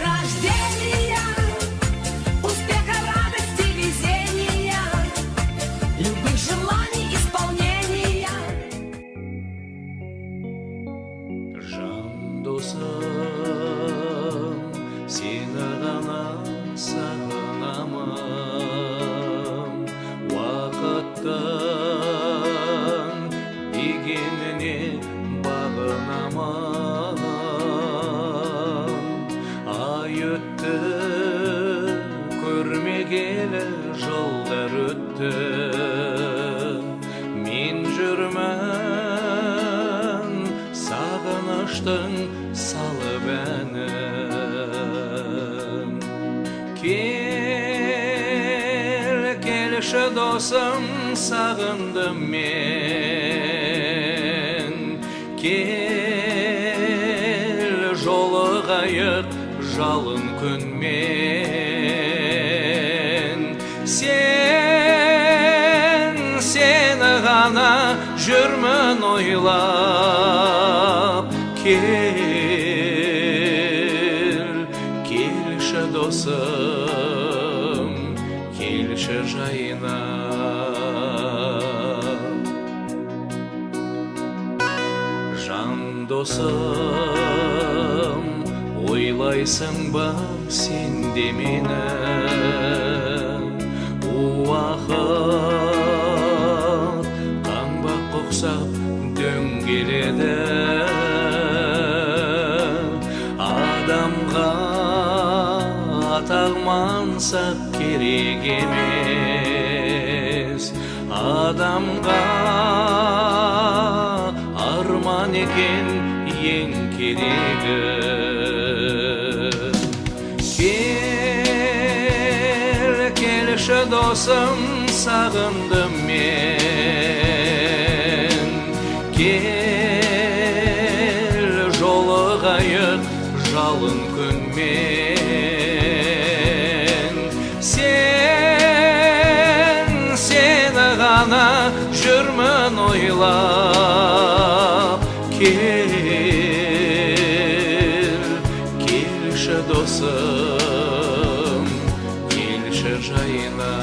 рождения, успеха, радости, везения, любых желаний исполнения. Жан досым, сені ғана сағынамын, уақыттың дегеніне бағынамын. Ай өтті, көрмегелі жылдар өтті, мен жүрмін сағыныштың салып әнін. Кел, келші досым, сағындым мен. Кел, жолығайық жалын күнмен. Сені ғана жүрмін ойлап. Кел, келші досым, келші жайына. Жан досым, ойлайсың ба сен де мені? Уақыт қаңбақ құқсап дөңгеледі. Адамға атақ мансап керек емес, адамға арман екен ең керегі. Кел, келші досым, сағындым мен. Кел, жолығайық жалын күнмен. Сені ғана жүрмін ойлап. Кел, келші досым, келші жайына.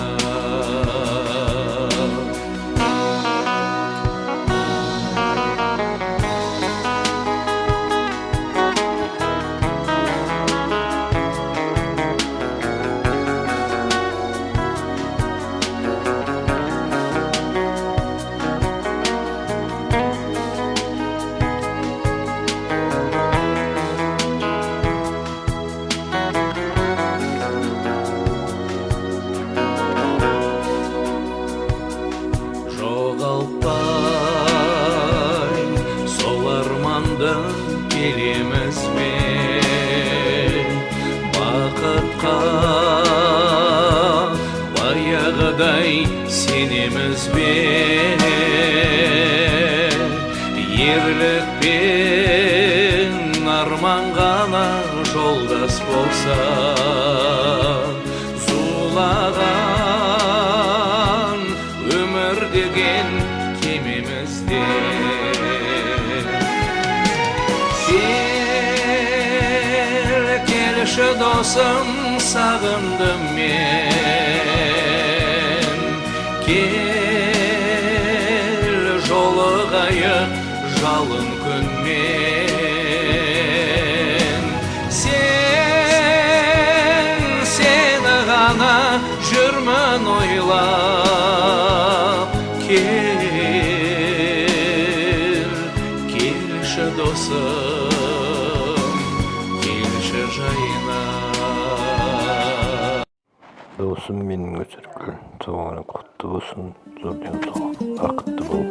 Жоғалтпай сол арманды келеміз бе? Бақытқа баяғыдай сенеміз бе? Ерлік пен арман ғана жолдас болса, зулаған өмір деген кемемізде. Кел, келші досым, сағындым мен. Кел, жолығайық жалын күнмен. Сені ғана жүрмін ойлап. Кел, келші досым, келші жайына. Досым менің өсіргіл, туғаны құтты болсын, зор денсаулық, бақытты бол.